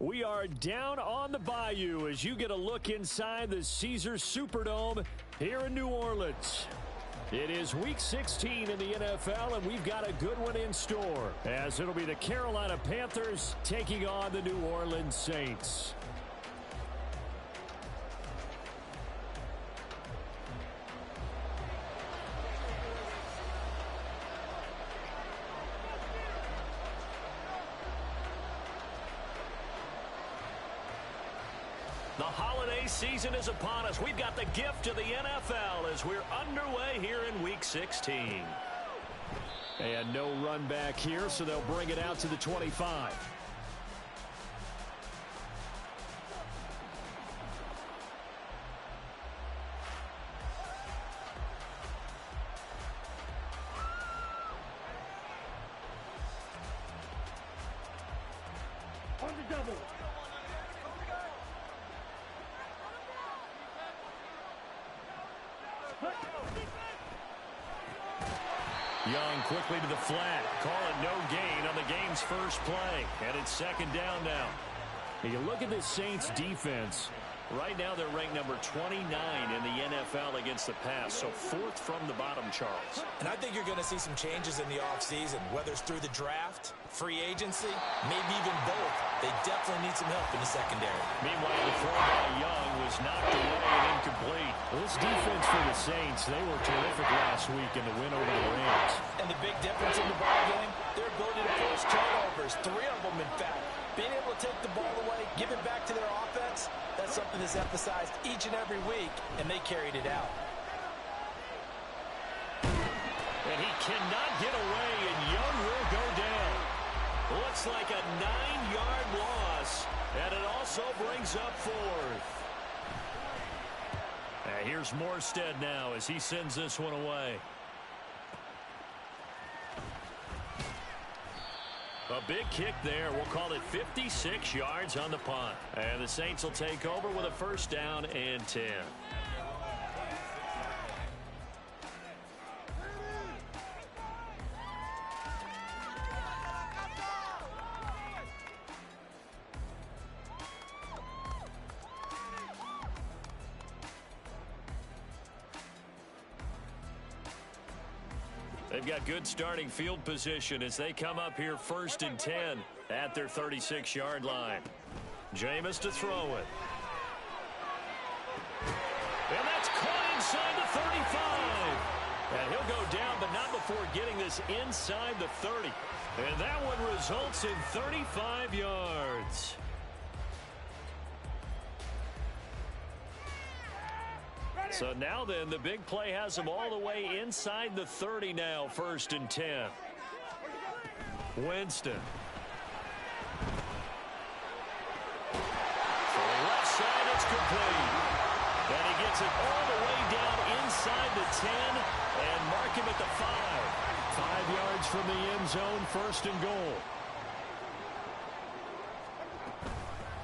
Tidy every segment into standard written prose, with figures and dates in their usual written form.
We are down on the bayou as you get a look inside the Caesars Superdome here in New Orleans. It is Week 16 in the NFL, and we've got a good one in store, as it'll be the Carolina Panthers taking on the New Orleans Saints. The holiday season is upon us. We've got the gift of the NFL as we're underway here in Week 16. And no run back here, so they'll bring it out to the 25. On the double. Young quickly to the flat. Call it no gain on the game's first play. And it's second down now. You look at this Saints defense. Right now they're ranked number 29 in the NFL against the pass, so fourth from the bottom, Charles. And I think you're going to see some changes in the offseason, whether it's through the draft, free agency, maybe even both. They definitely need some help in the secondary. Meanwhile, the throw by Young was knocked away and incomplete. This defense for the Saints, they were terrific last week in the win over the Rams. And the big difference in the ball game, their ability to force turnovers, 3 of them in fact. Being able to take the ball away, give it back to their offense, that's something that's emphasized each and every week, and they carried it out. And he cannot get away, and Young will go down. Looks like a 9-yard loss, and it also brings up fourth. Here's Morstead now as he sends this one away. A big kick there. We'll call it 56 yards on the punt. And the Saints will take over with a first down and 10. They've got good starting field position as they come up here first and 10 at their 36-yard line. Jameis to throw it. And that's caught inside the 35. And he'll go down, but not before getting this inside the 30. And that one results in 35 yards. So now then, the big play has them all the way inside the 30 now, first and 10. Winston. For the left side, it's complete. And he gets it all the way down inside the 10 and mark him at the 5. 5 yards from the end zone, first and goal.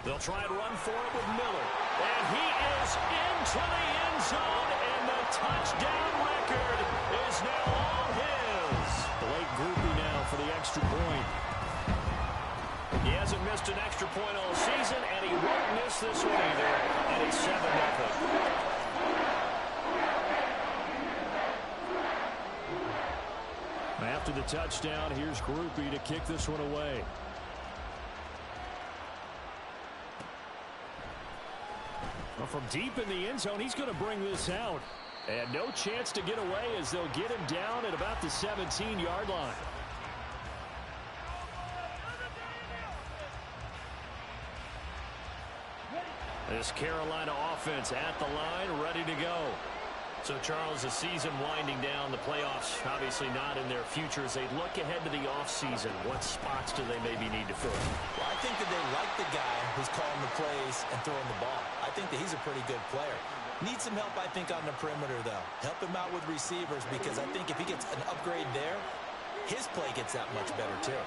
They'll try and run for it with Miller. And he is into the end zone, and the touchdown record is now all his. Blake Groupie now for the extra point. He hasn't missed an extra point all season, and he won't miss this one either. And it's 7-0. After the touchdown, here's Groupie to kick this one away. Well, from deep in the end zone, he's going to bring this out. And no chance to get away as they'll get him down at about the 17-yard line. This Carolina offense at the line, ready to go. So, Charles, the season winding down, the playoffs obviously not in their future. As they look ahead to the offseason, what spots do they maybe need to fill? Well, I think that they like the guy who's calling the plays and throwing the ball. I think that he's a pretty good player. Needs some help, I think, on the perimeter, though. Help him out with receivers, because I think if he gets an upgrade there, his play gets that much better, too.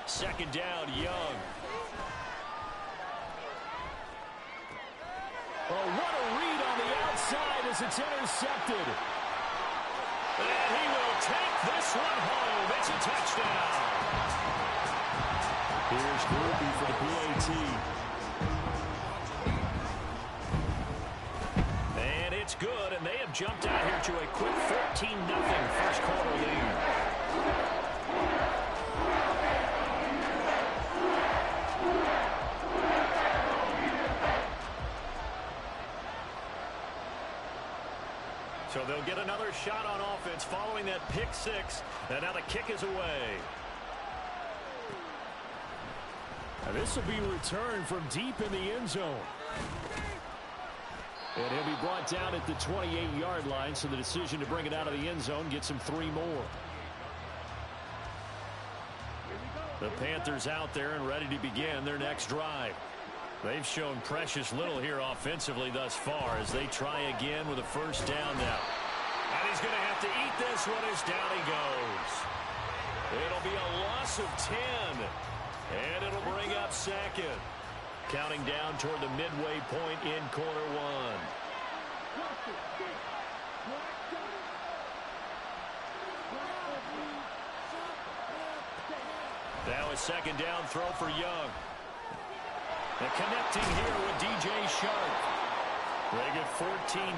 Second down, Young. Oh, what a read on the outside as it's intercepted. And he will take this one home. It's a touchdown. Here's Groupie for the PAT. And it's good, and they have jumped out here to a quick 14-0 first quarter lead. So they'll get another shot on offense following that pick six, and now the kick is away. This will be returned from deep in the end zone. And he'll be brought down at the 28-yard line, so the decision to bring it out of the end zone gets him 3 more. The Panthers out there and ready to begin their next drive. They've shown precious little here offensively thus far as they try again with a first down now. And he's going to have to eat this one as down he goes. It'll be a loss of 10. And it'll bring up second. Counting down toward the midway point in quarter one. Now a second down throw for Young. And connecting here with DJ Shark. They get 14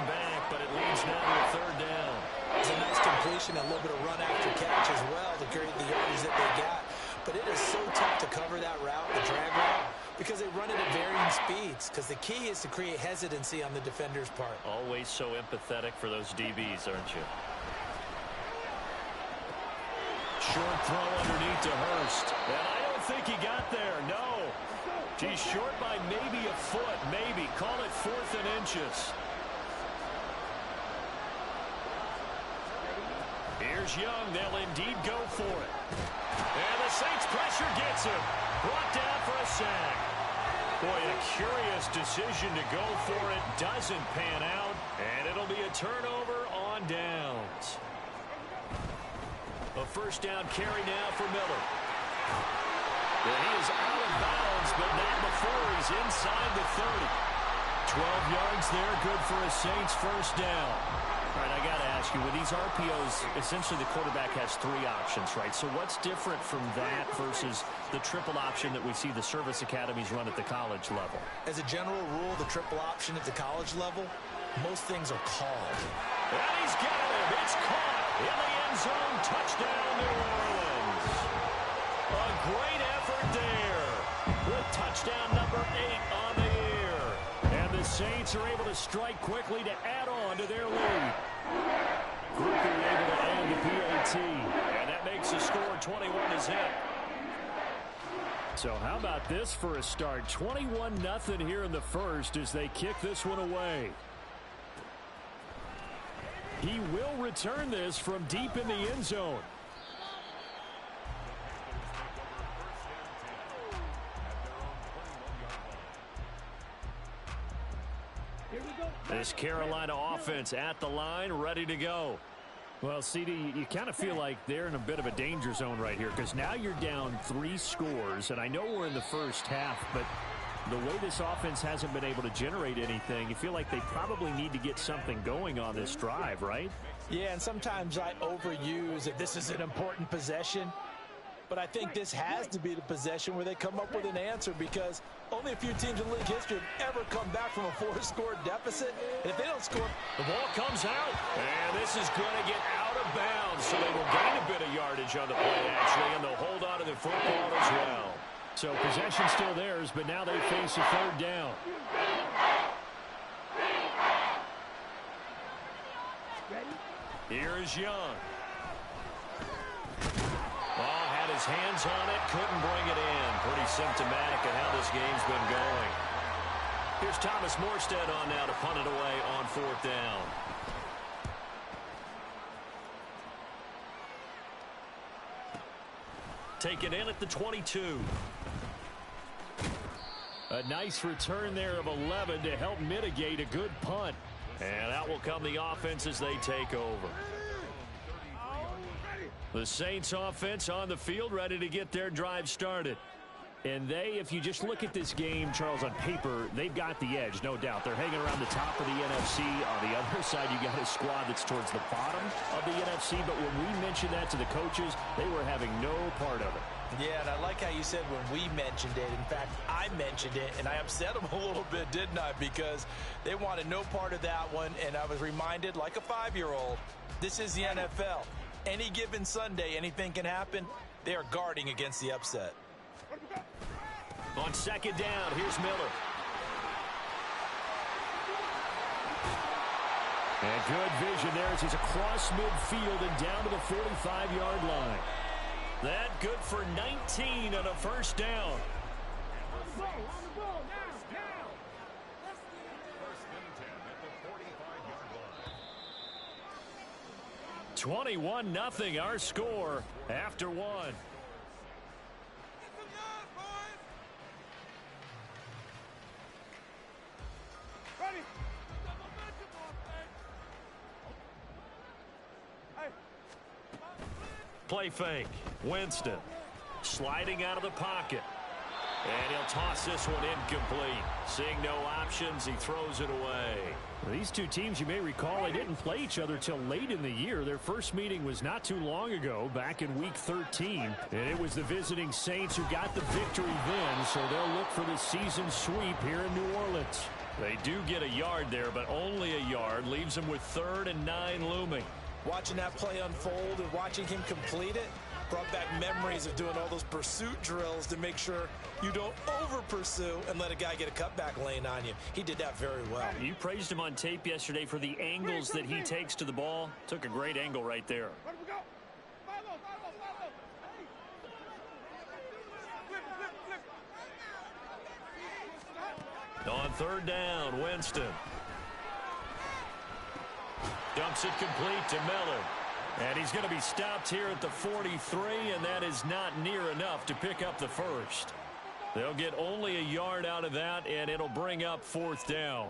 back, but it leads now to a third down. It's a nice completion, a little bit of run after catch as well to create the yardage that they got. But it is so tough to cover that route, the drag route, because they run it at varying speeds. Because the key is to create hesitancy on the defender's part. Always so empathetic for those DBs, aren't you? Short throw underneath to Hurst. And I don't think he got there, no. He's short by maybe a foot, maybe. Call it 4th and inches. Here's Young. They'll indeed go for it. And the Saints pressure gets him. Brought down for a sack. Boy, a curious decision to go for it. Doesn't pan out. And it'll be a turnover on downs. A first down carry now for Miller. And he is out of bounds, but not before he's inside the 30. 12 yards there, good for a Saints first down. All right, I got to ask you, with these RPOs, essentially the quarterback has 3 options, right? So what's different from that versus the triple option that we see the service academies run at the college level? As a general rule, the triple option at the college level, most things are called. And he's got him. It's caught in the end zone. Touchdown, New Orleans. A great effort there with touchdown number 8 on the year. And the Saints are able to strike quickly to add on to their lead. Groupie able to end the PAT. And that makes the score 21-0. So how about this for a start? 21-0 here in the first as they kick this one away. He will return this from deep in the end zone. This Carolina offense at the line, ready to go. Well, CD, you kind of feel like they're in a bit of a danger zone right here because now you're down 3 scores, and I know we're in the first half, but the way this offense hasn't been able to generate anything, you feel like they probably need to get something going on this drive, right? Yeah, and sometimes I overuse if this is an important possession. But I think this has to be the possession where they come up with an answer because only a few teams in league history have ever come back from a 4-score deficit. And if they don't score, the ball comes out. And this is going to get out of bounds. So they will gain a bit of yardage on the play, actually, and they'll hold on to the football as well. So possession still theirs, but now they face a third down. Here is Young. Ball had his hands on it, couldn't bring it in. Pretty symptomatic of how this game's been going. Here's Thomas Morstead on now to punt it away on 4th down. Taken in at the 22. A nice return there of 11 to help mitigate a good punt. And out will come the offense as they take over. The Saints offense on the field ready to get their drive started. And if you just look at this game, Charles, on paper, they've got the edge, no doubt. They're hanging around the top of the NFC. On the other side, you got a squad that's towards the bottom of the NFC. But when we mentioned that to the coaches, they were having no part of it. Yeah, and I like how you said when we mentioned it. In fact, I mentioned it, and I upset them a little bit, didn't I? Because they wanted no part of that one, and I was reminded, like a 5-year-old, this is the NFL. Any given Sunday, anything can happen. They are guarding against the upset. On second down, here's Miller. And good vision there as he's across midfield and down to the 45-yard line. That good for 19 on a first down. 21-0 our score after one. Play fake. Winston sliding out of the pocket. And he'll toss this one incomplete. Seeing no options, he throws it away. These two teams, you may recall, they didn't play each other till late in the year. Their first meeting was not too long ago, back in Week 13. And it was the visiting Saints who got the victory then, so they'll look for the season sweep here in New Orleans. They do get a yard there, but only a yard. Leaves them with 3rd and 9 looming. Watching that play unfold and watching him complete it brought back memories of doing all those pursuit drills to make sure you don't over-pursue and let a guy get a cutback lane on you. He did that very well. You praised him on tape yesterday for the angles that he takes to the ball. Took a great angle right there. On 3rd down, Winston. Dumps it complete to Miller. And he's going to be stopped here at the 43, and that is not near enough to pick up the first. They'll get only a yard out of that, and it'll bring up 4th down.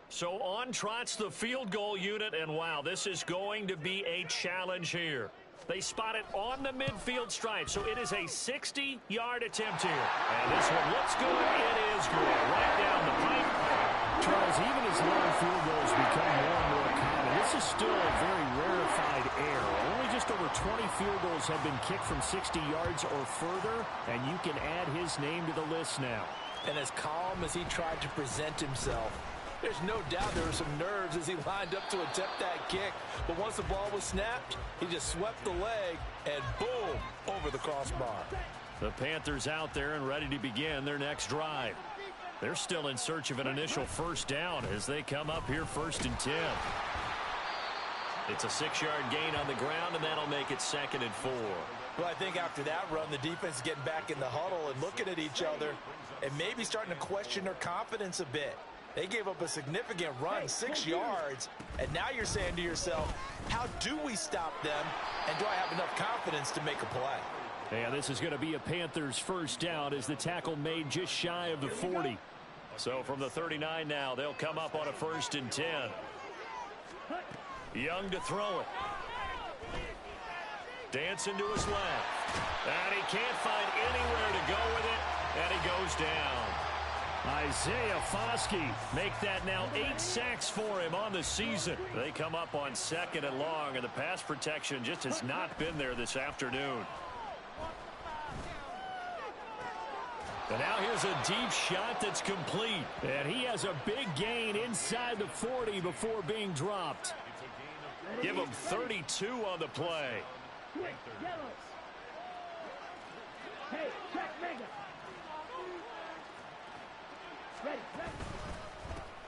So on trots the field goal unit, and wow, this is going to be a challenge here. They spot it on the midfield stripe, so it is a 60-yard attempt here. And this one looks good. It is good. Right down the pipe. Charles, even as long field goals become more and more common, this is still a very rarefied error. Only just over 20 field goals have been kicked from 60 yards or further, and you can add his name to the list now. And as calm as he tried to present himself, there's no doubt there were some nerves as he lined up to attempt that kick. But once the ball was snapped, he just swept the leg and boom, over the crossbar. The Panthers out there and ready to begin their next drive. They're still in search of an initial first down as they come up here 1st and 10. It's a 6-yard gain on the ground, and that'll make it 2nd and 4. Well, I think after that run, the defense is getting back in the huddle and looking at each other and maybe starting to question their confidence a bit. They gave up a significant run, 6 yards, and now you're saying to yourself, how do we stop them, and do I have enough confidence to make a play? And this is going to be a Panthers first down as the tackle made just shy of the 40. So from the 39 now, they'll come up on a 1st and 10. Young to throw it. Dancing to his left. And he can't find anywhere to go with it, and he goes down. Isaiah Foskey make that now 8 sacks for him on the season. They come up on 2nd and long, and the pass protection just has not been there this afternoon. And now here's a deep shot that's complete. And he has a big gain inside the 40 before being dropped. Give him 32 on the play.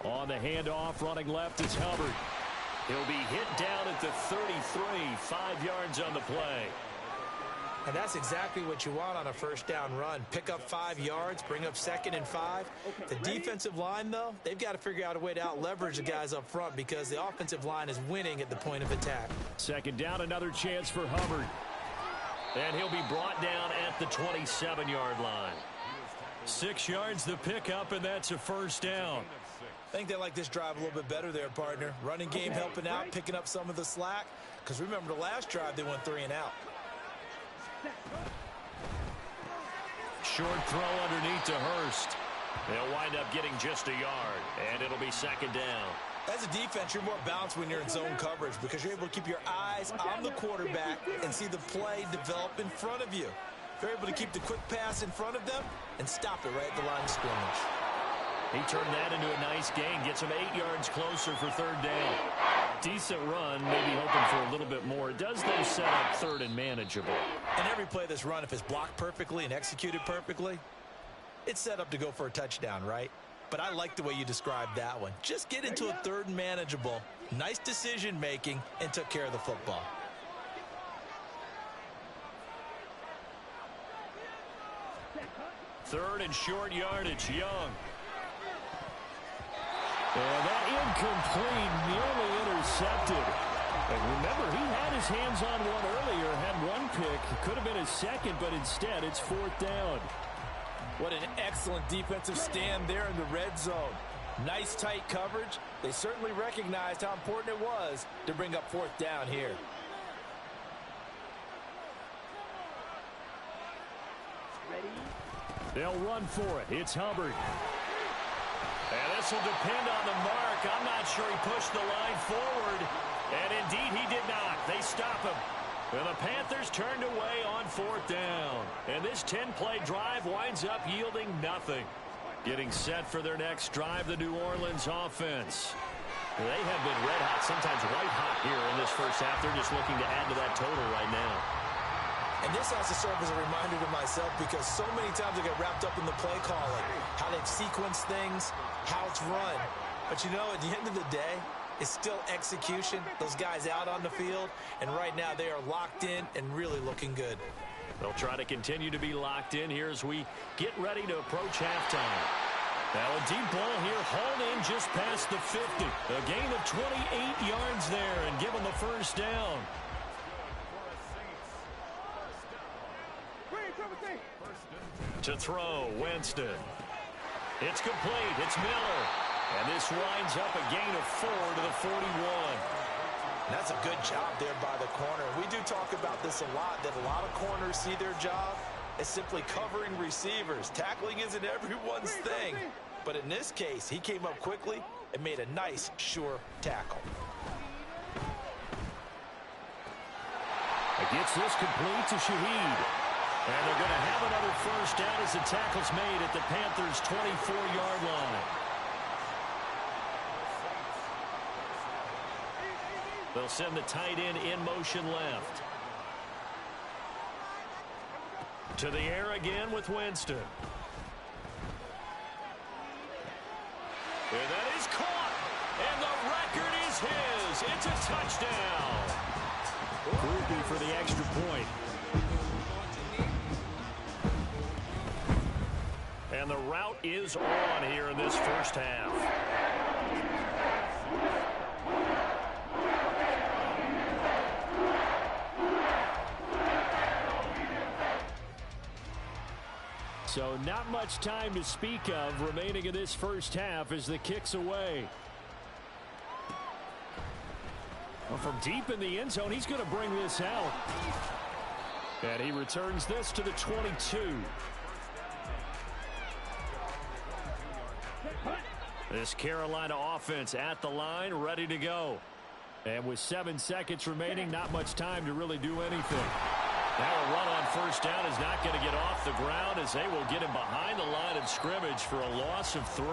On the handoff, running left is Hubbard. He'll be hit down at the 33, 5 yards on the play. And that's exactly what you want on a first down run. Pick up 5 yards, bring up 2nd and 5. The defensive line, though, they've got to figure out a way to out-leverage the guys up front because the offensive line is winning at the point of attack. 2nd down, another chance for Hubbard. And he'll be brought down at the 27-yard line. 6 yards the pickup, and that's a first down. I think they like this drive a little bit better there, partner. Running game helping out, picking up some of the slack. Because remember, the last drive, they went 3 and out. Short throw underneath to Hurst. They'll wind up getting just a yard, and it'll be second down. As a defense, you're more balanced when you're in zone coverage because you're able to keep your eyes on the quarterback and see the play develop in front of you. You're able to keep the quick pass in front of them and stop it right at the line of scrimmage. He turned that into a nice gain, gets him 8 yards closer for third down. Decent run, maybe hoping for a little bit more. It does, though, set up third and manageable. And every play that's run, if it's blocked perfectly and executed perfectly, it's set up to go for a touchdown, right? But I like the way you described that one. Just get into a third and manageable, nice decision-making, and took care of the football. Third and short yardage, Young. And that incomplete, nearly intercepted. And remember, he had his hands on one earlier, had one pick. Could have been his second, but instead it's fourth down. What an excellent defensive stand there in the red zone. Nice tight coverage. They certainly recognized how important it was to bring up fourth down here. They'll run for it. It's Hubbard. And this will depend on the mark. I'm not sure he pushed the line forward. And indeed, he did not. They stop him. And the Panthers turned away on fourth down. And this 10-play drive winds up yielding nothing. Getting set for their next drive, the New Orleans offense. They have been red hot, sometimes white hot here in this first half. They're just looking to add to that total right now. And this has to serve as a reminder to myself because so many times I get wrapped up in the play calling, how they've sequenced things, how it's run. But, you know, at the end of the day, it's still execution. Those guys out on the field, and right now they are locked in and really looking good. They'll try to continue to be locked in here as we get ready to approach halftime. Now a deep ball here, hauled in just past the 50. A gain of 28 yards there and give them the first down. To throw, Winston. It's complete. It's Miller. And this winds up a gain of 4 to the 41. And that's a good job there by the corner. We do talk about this a lot, that a lot of corners see their job as simply covering receivers. Tackling isn't everyone's thing. But in this case, he came up quickly and made a nice, sure tackle. It gets this complete to Shaheed. And they're going to have another first down as the tackle's made at the Panthers' 24-yard line. They'll send the tight end in motion left. To the air again with Winston. And that is caught. And the record is his. It's a touchdown. Groupie for the extra point. And the route is on here in this first half. So not much time to speak of remaining in this first half as the kick's away. Well, from deep in the end zone, he's going to bring this out. And he returns this to the 22. This Carolina offense at the line, ready to go. And with 7 seconds remaining, not much time to really do anything. Now a run on first down is not going to get off the ground as they will get him behind the line of scrimmage for a loss of 3.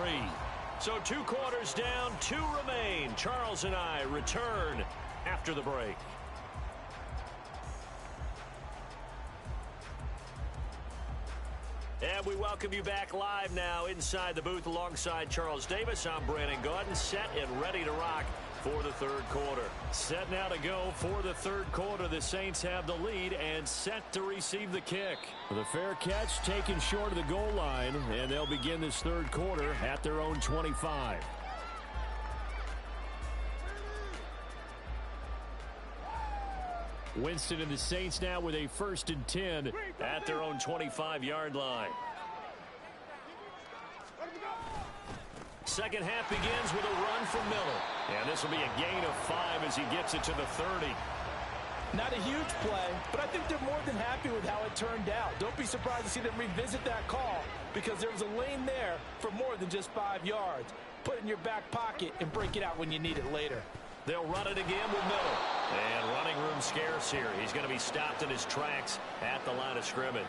So 2 quarters down, 2 remain. Charles and I return after the break. And we welcome you back live now inside the booth alongside Charles Davis. I'm Brandon Gaudin, set and ready to rock for the third quarter. Set now to go for the third quarter. The Saints have the lead and set to receive the kick. The fair catch taken short of the goal line, and they'll begin this third quarter at their own 25. Winston and the Saints now with a 1st and 10 at their own 25-yard line. Second half begins with a run from Miller. And this will be a gain of 5 as he gets it to the 30. Not a huge play, but I think they're more than happy with how it turned out. Don't be surprised to see them revisit that call because there was a lane there for more than just 5 yards. Put it in your back pocket and break it out when you need it later. They'll run it again with Miller. And running room scarce here. He's going to be stopped in his tracks at the line of scrimmage.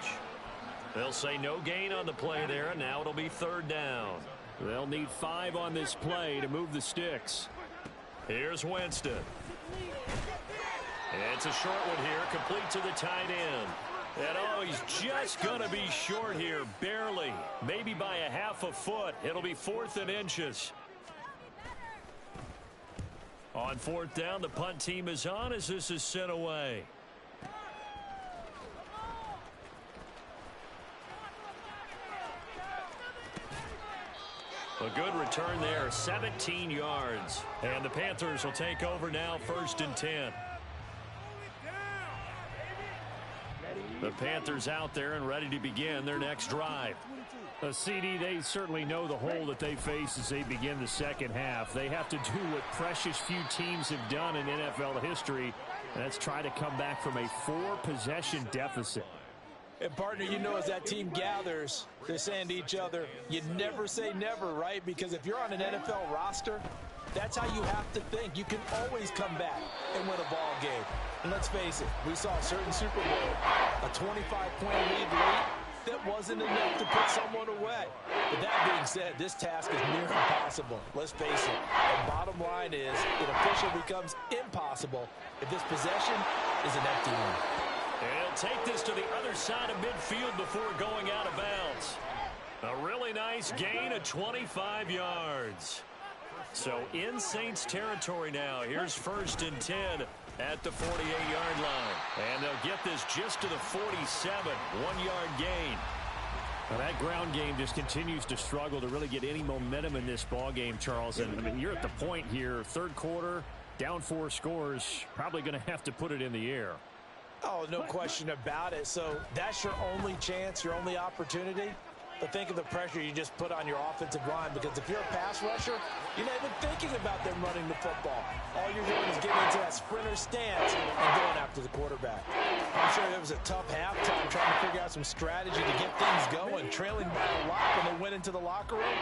They'll say no gain on the play there, and now it'll be third down. They'll need 5 on this play to move the sticks. Here's Winston. And it's a short one here, complete to the tight end. And oh, he's just going to be short here, barely. Maybe by a half a foot. It'll be 4th and inches. On 4th down, the punt team is on as this is sent away. A good return there, 17 yards. And the Panthers will take over now, 1st and 10. The Panthers out there and ready to begin their next drive. CD, they certainly know the hole that they face as they begin the second half. They have to do what precious few teams have done in NFL history, and that's try to come back from a 4-possession deficit. And, partner, you know as that team gathers, they're saying to each other, you never say never, right? Because if you're on an NFL roster, that's how you have to think. You can always come back and win a ball game. And let's face it, we saw a certain Super Bowl, a 25-point lead late, that wasn't enough to put someone away. But that being said, this task is near impossible. Let's face it. The bottom line is it officially becomes impossible if this possession is an empty one. And he'll take this to the other side of midfield before going out of bounds. A really nice gain of 25 yards. So in Saints territory now. Here's 1st and 10 at the 48-yard line. And they'll get this just to the 47. 1-yard gain. Well, that ground game just continues to struggle to really get any momentum in this ball game, Charles. And I mean, you're at the point here, 3rd quarter, down 4 scores, probably going to have to put it in the air. Oh, no question about it. So that's your only chance, your only opportunity. But think of the pressure you just put on your offensive line, because if you're a pass rusher, you're not even thinking about them running the football. All you're doing is getting into that sprinter stance and going after the quarterback. I'm sure it was a tough halftime trying to figure out some strategy to get things going, trailing by a lot when they went into the locker room.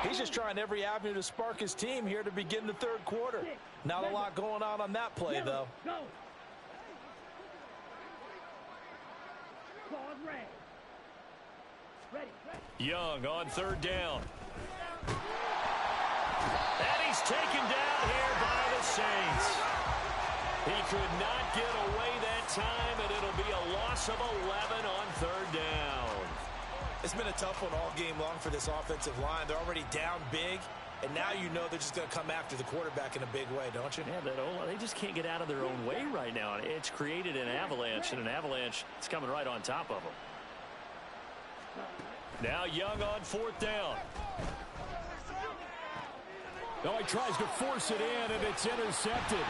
He's just trying every avenue to spark his team here to begin the 3rd quarter. Not a lot going on that play, though. Young on 3rd down. And he's taken down here by the Saints. He could not get away that time, and it'll be a loss of 11 on 3rd down. It's been a tough one all game long for this offensive line. They're already down big, and now you know they're just going to come after the quarterback in a big way, don't you? Yeah, they just can't get out of their own way right now. It's created an avalanche, and an avalanche is coming right on top of them. Now Young on 4th down. Oh, he tries to force it in, and it's intercepted.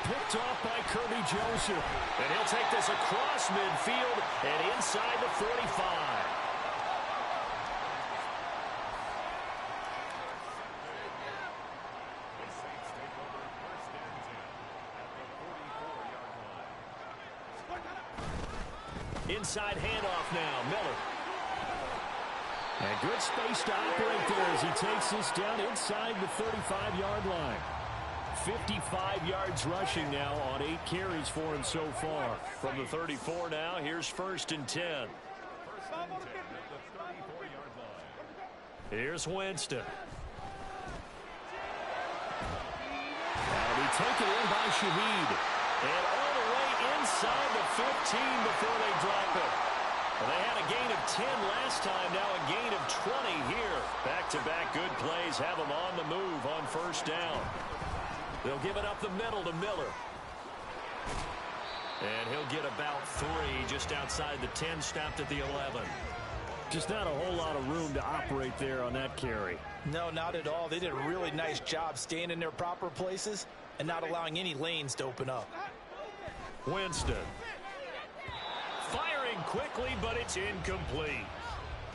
Picked off by Kirby Joseph. And he'll take this across midfield and inside the 45. Inside handoff now, Miller. And good space to operate there as he takes this down inside the 35-yard line. 55 yards rushing now on 8 carries for him so far. From the 34 now, here's 1st and 10. Here's Winston. That'll be taken in by Shaheed. And all the way inside the 15 before they drop it. Well, they had a gain of 10 last time, now a gain of 20 here. Back-to-back good plays have them on the move on 1st down. They'll give it up the middle to Miller. And he'll get about 3 just outside the 10, stopped at the 11. Just not a whole lot of room to operate there on that carry. No, not at all. They did a really nice job staying in their proper places and not allowing any lanes to open up. Winston. Firing quickly, but it's incomplete.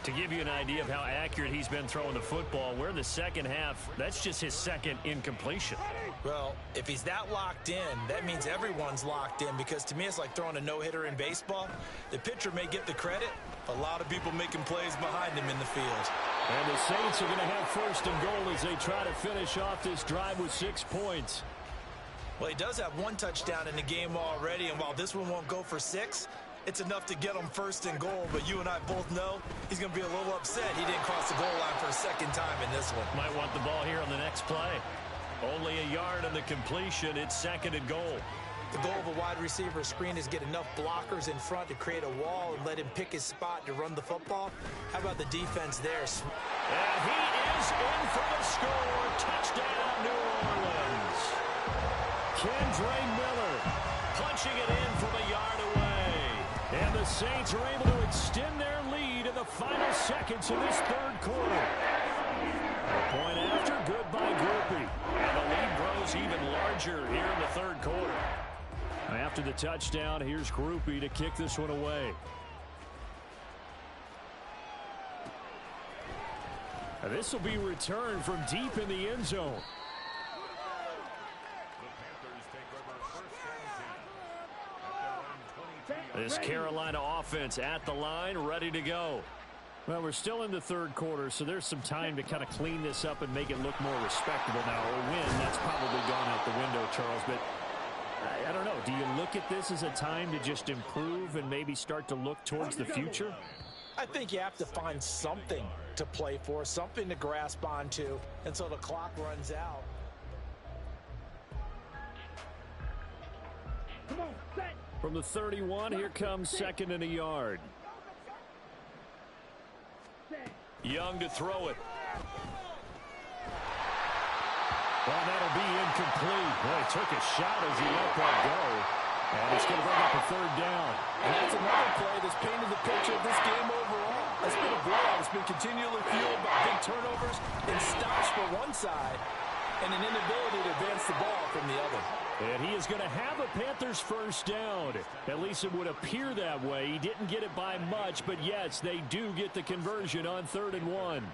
To give you an idea of how accurate he's been throwing the football, we're in the second half. That's just his second incompletion. Well, if he's that locked in, that means everyone's locked in, because to me it's like throwing a no-hitter in baseball. The pitcher may get the credit, a lot of people making plays behind him in the field. And the Saints are going to have first and goal as they try to finish off this drive with 6 points. Well, he does have 1 touchdown in the game already, and while this one won't go for 6, it's enough to get him first and goal. But you and I both know he's going to be a little upset he didn't cross the goal line for a second time in this one. Might want the ball here on the next play. Only a yard on the completion. It's second and goal. The goal of a wide receiver screen is get enough blockers in front to create a wall and let him pick his spot to run the football. How about the defense there? And he is in for the score. Touchdown, New Orleans. Kendre Miller Punching it in from a yard away. And the Saints are able to extend their lead in the final seconds of this third quarter. A point after, good by Groupie. And the lead grows even larger here in the third quarter. After the touchdown, here's Groupie to kick this one away. This will be returned from deep in the end zone. This Carolina offense at the line, ready to go. Well, we're still in the third quarter, so there's some time to kind of clean this up and make it look more respectable now. A win, that's probably gone out the window, Charles, but I don't know. Do you look at this as a time to just improve and maybe start to look towards the future? I think you have to find something to play for, something to grasp onto until the clock runs out. Come on, set. From the 31, here comes second and a yard. Young to throw it. Well, that'll be incomplete. Boy, he took a shot as he let that go. And it's going to bring up a third down. And that's another play that's painted the picture of this game overall. It's been a blowout. It's been continually fueled by big turnovers and stops for one side and an inability to advance the ball from the other. And he is going to have a Panthers first down. At least it would appear that way. He didn't get it by much, but yes, they do get the conversion on 3rd and 1.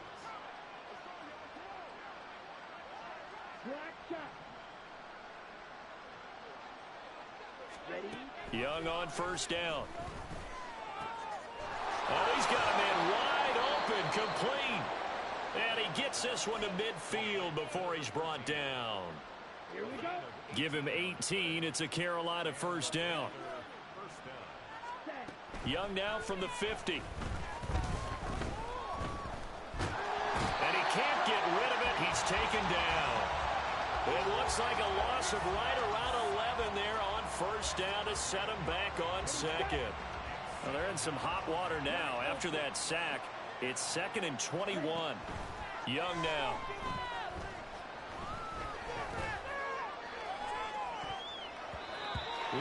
Young on first down. Oh, he's got a man wide open, complete. And he gets this one to midfield before he's brought down. Here we go. Give him 18. It's a Carolina first down. Young now from the 50. And he can't get rid of it. He's taken down. It looks like a loss of right around 11 there on first down to set him back on second. Well, they're in some hot water now. After that sack, it's 2nd and 21. Young now.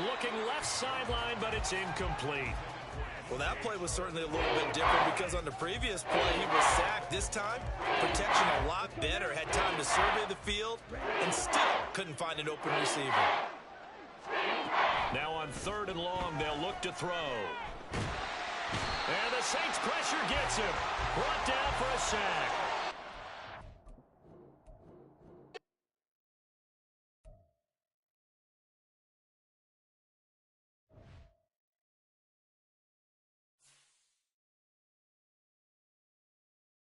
Looking left sideline, but it's incomplete. Well, that play was certainly a little bit different because on the previous play, he was sacked. This time, protection a lot better. Had time to survey the field and still couldn't find an open receiver. Now on 3rd and long, they'll look to throw. And the Saints pressure gets him. Brought down for a sack.